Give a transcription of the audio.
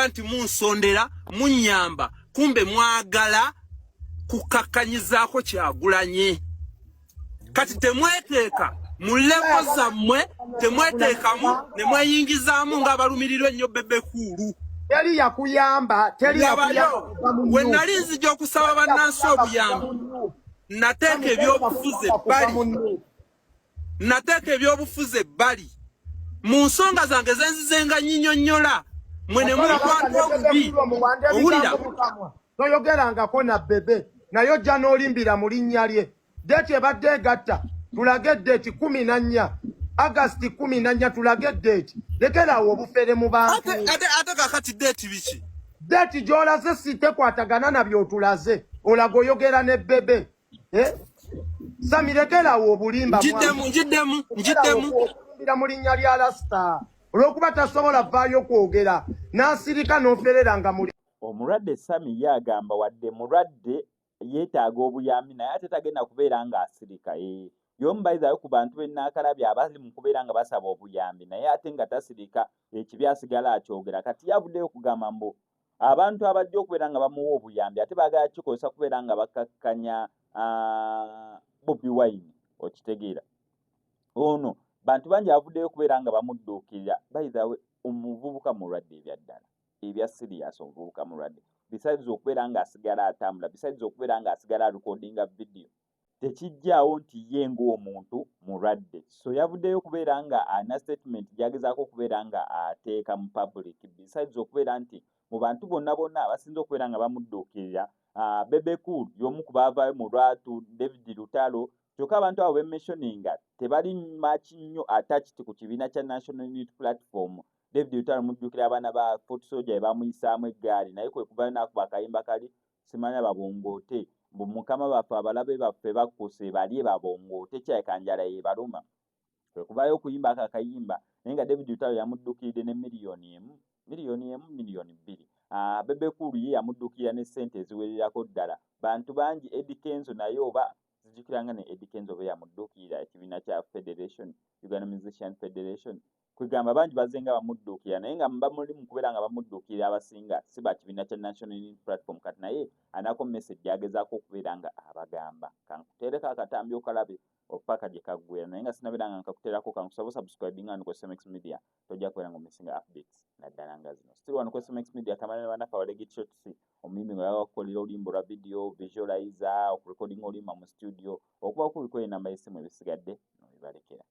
mukola nti munsondera munyamba kumbe mwagala kukakanyizaako Kyagulanyi kati temweteeka mu levo zammwe temweteekamu ne mweyingizaamu ng'abalumirirwa ennyo Bebe Cool teri yakuyamba we nali nzija okusaba bannansi obuyambi nateeka ebyobufuzi ebbali mu nsonga zange zenzizenga nyinyonnyola mwe ne mukwata obubi owulira toyogerangako na Bebe naye ojja n'olimbira mu linnya lye deeti ebadde egatta tulage deeti 14 August 14 tulage deeti lekerawo obufere mu bantu ate kakati deeti biki deeti gy'olaze si tekwatagana na by'otulaze olaga oyogera ne Bebe Sami lekerawo obulimba njiddemu mu linnya lya Rasta olw'okuba tasobola vaayo kwogera n'asirika n'oferera nga muli omulwadde Sami yagamba wadde mulwadde yeetaaga obuyambi naye ate tagenda kubeera ng'asirika yomubayizayo ku bantu b'ennakalabye abali mu kubeera nga basaba obuyambi naye ate nga tasirika ekibi asigala akyogera kati yavuddeyo okugamba mbu abantu abajja okubeera nga bamuwa obuyambi ate baagala kikozesa kubeera nga bakakkanya Bobi Wine okitegeera ono bantu bangi avuddeyo okubeera nga bamudduukirira bayizawe omuvubuka mulwadde ebyaddala ebya sirias omuvubuka mulwadde besides okubeera ng'asigala atambula besides okubeera ng'asigala arekodinga vidiyo tekijjaawo nti ye ng'omuntu mulwadde so yavuddeyo okubeera nga alina statement gy'agezaako okubeera nga ateeka mu public besides okubeera nti mu bantu bonna abasinza okubeera nga bamudduukirira Bebe Cool y'omu ku baavaayo mu lwatu David Lutalo kyokka abantu abo bementioninga tebali maki nnyo attached ku kibiina kya National Unity Platform David Lutalo mujjukira abaana ba Fort Soldier bamuyisaamu eggaali naye kwe kuvayo n'akuba akayimba kali simanya babongoote mbu mukama baffe abalabe baffe bakkuse balye babongoote kyakanjala yebaluma kwe kuvayo okuyimba akakayimba naye nga David Lutalo yamuddukiridde ne miliyoni 2 Bebe Cool ye yamudduukirira ne ssente eziwererako ddala bantu bangi Eddie Kenzo naye oba zijjukiranga ne Eddie Kenzo be yamudduukirira ekibiina kya Federation Uganda Musician Federation kwegamba bangi bazenga bamudduukirira naye nga bamuli mu kubeera nga bamudduukirira abasinga si ba kibiina kya National Unity Platform kati naye anako message yagezaako okubeera nga abagamba kankuteereko akatambi okalabe opaka gye kaggwera naye nga sinabeera nga nkakuteerako kankusaba subscribing nga ku SMX Media tojja kubeera ng'omissinga updates naddala nga zino still wano ku SMX Media kamala ne banaka balege shotsi omulimi nga yakukolera oluyimba olwa video visualizer okurekodinga oluyimba mu studio okuba kubikola enamba y'essimu ebisigadde nobibalekera